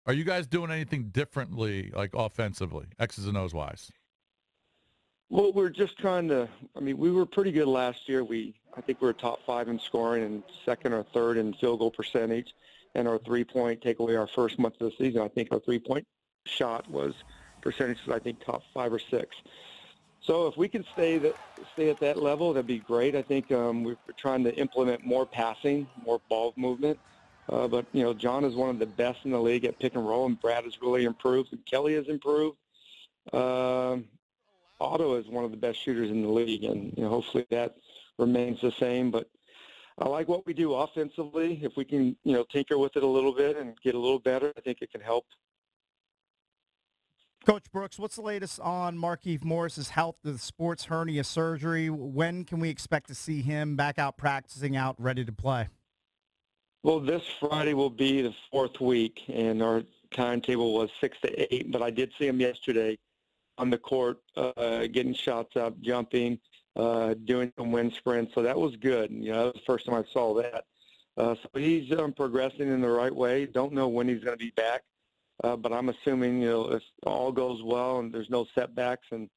Are you guys doing anything differently, like offensively, X's and O's wise? Well, we're just trying to. I mean, we were pretty good last year. I think we were top 5 in scoring and second or third in field goal percentage, and our 3-point take away our first month of the season. I think our 3-point shot was percentage was, I think, top 5 or 6. So if we can stay at that level, that'd be great. I think we're trying to implement more passing, more ball movement. But John is one of the best in the league at pick and roll, and Brad has really improved, and Kelly has improved. Otto is one of the best shooters in the league, and hopefully that remains the same. But I like what we do offensively. If we can, tinker with it a little bit and get a little better, I think it can help. Coach Brooks, what's the latest on Markieff Morris's health, the sports hernia surgery? When can we expect to see him back out practicing, out ready to play? Well, this Friday will be the 4th week, and our timetable was 6 to 8. But I did see him yesterday on the court, getting shots up, jumping, doing some wind sprints. So that was good. That was the first time I saw that. So he's progressing in the right way. Don't know when he's going to be back, but I'm assuming, if all goes well and there's no setbacks, and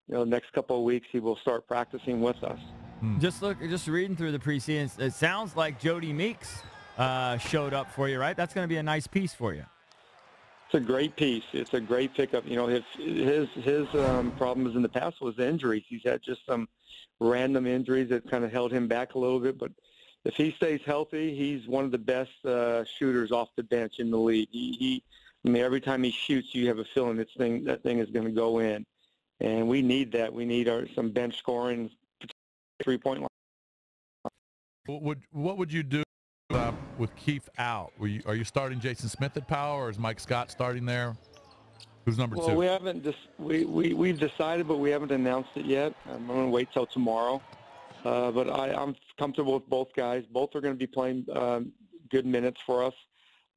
the next couple of weeks he will start practicing with us. Just reading through the preseason, it sounds like Jodie Meeks showed up for you, right? That's going to be a nice piece for you. It's a great piece. It's a great pickup. His problems in the past was injuries. He's had just some random injuries that kind of held him back a little bit. But if he stays healthy, he's one of the best shooters off the bench in the league. Every time he shoots, you have a feeling that thing is going to go in, and we need that. We need some bench scoring, 3-point line. What would you do with Keith out? Are you starting Jason Smith at power, or is Mike Scott starting there? Who's number 2? Well, we haven't we've decided, but we haven't announced it yet. I'm going to wait till tomorrow. But I'm comfortable with both guys. Both are going to be playing good minutes for us.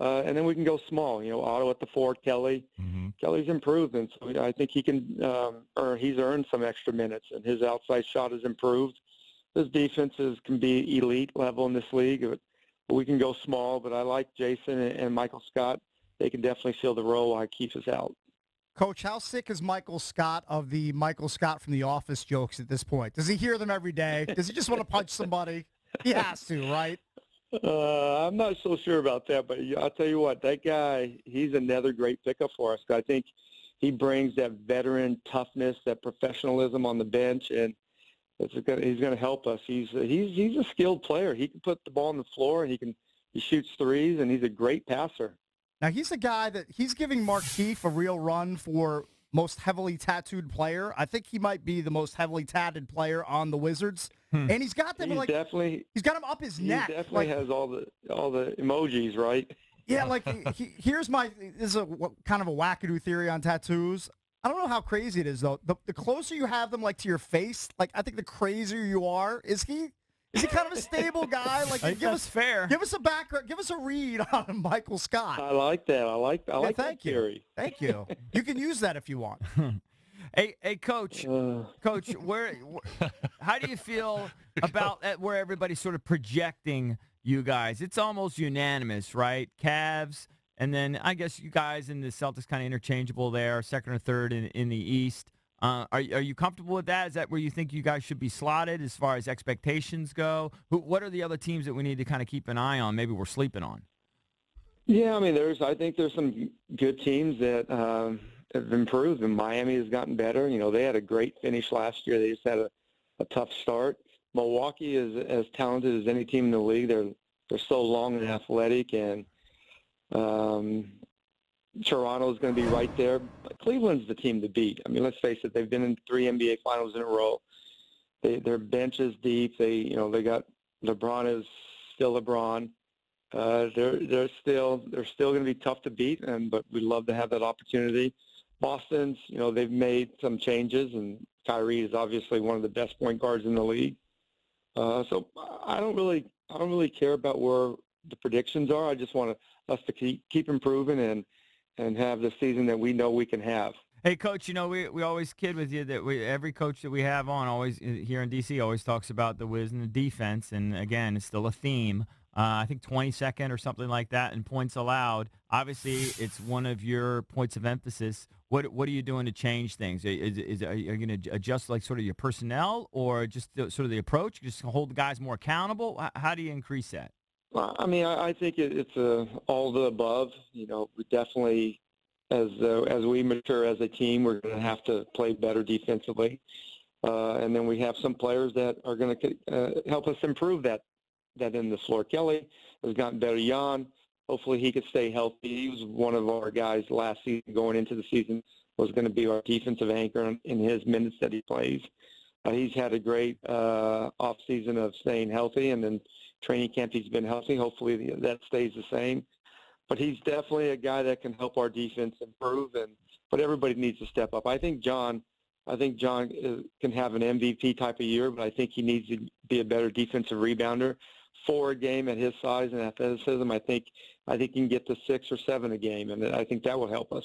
And then we can go small. Otto at the 4, Kelly. Mm-hmm. Kelly's improved, and so I think he can he's earned some extra minutes, and his outside shot has improved. His defenses can be elite level in this league. But we can go small, but I like Jason and Michael Scott. They can definitely fill the role while Keith is out. Coach, how sick is Michael Scott of the Michael Scott from The Office jokes at this point? Does he hear them every day? Does he just want to punch somebody? He has to, right? I'm not so sure about that, but I'll tell you what, that guy, he's another great pickup for us. I think he brings that veteran toughness, that professionalism on the bench, and he's going to help us. He's a skilled player. He can put the ball on the floor, and he shoots threes, and he's a great passer. Now, he's a guy that he's giving Markieff a real run for most heavily tattooed player. I think he might be the most heavily tattooed player on the Wizards. And he's got them he's got him up his neck. He definitely has all the emojis, right? Yeah, this is kind of a wackadoo theory on tattoos. I don't know how crazy it is, though. The closer you have them, to your face, I think the crazier you are. Is he kind of a stable guy? That's fair. Give us a background. Give us a read on Michael Scott. I like that. I like that theory. Thank you. You can use that if you want. Hey, Coach. Coach, how do you feel about where everybody's sort of projecting you guys? It's almost unanimous, right? Cavs. And then I guess you guys and the Celtics kind of interchangeable there, second or third in the East. Are you comfortable with that? Is that where you think you guys should be slotted as far as expectations go? What are the other teams that we need to kind of keep an eye on, maybe we're sleeping on? Yeah, I think there's some good teams that have improved, and Miami has gotten better. They had a great finish last year. They just had a tough start. Milwaukee is as talented as any team in the league. They're so long and athletic, and Toronto is going to be right there. But Cleveland's the team to beat. Let's face it, they've been in 3 NBA finals in a row. Their bench is deep. They got LeBron is still LeBron. They're still going to be tough to beat, but we'd love to have that opportunity. Boston's, they've made some changes, and Kyrie is obviously one of the best point guards in the league. So I don't really care about where the predictions are. I just want us to keep improving and have the season that we know we can have. Hey, Coach, we always kid with you that every coach that we have on always here in D.C. always talks about the Wiz and the defense, and, again, it's still a theme. I think 22nd or something like that in points allowed. Obviously, it's one of your points of emphasis. What are you doing to change things? Are you going to adjust like sort of your personnel or just sort of the approach? Just hold the guys more accountable? How do you increase that? Well, I mean, I think it's all the above. You know, we definitely, as we mature as a team, we're going to have to play better defensively. And then we have some players that are going to help us improve that in the floor. Kelly has gotten better. Jan, hopefully he could stay healthy. He was one of our guys last season going into the season, was going to be our defensive anchor in his minutes that he plays. He's had a great off season of staying healthy, and then training camp he's been healthy. Hopefully that stays the same. But he's definitely a guy that can help our defense improve, but everybody needs to step up. I think John can have an MVP type of year, but I think he needs to be a better defensive rebounder. 4 a game at his size and athleticism, I think he can get to 6 or 7 a game, and I think that will help us.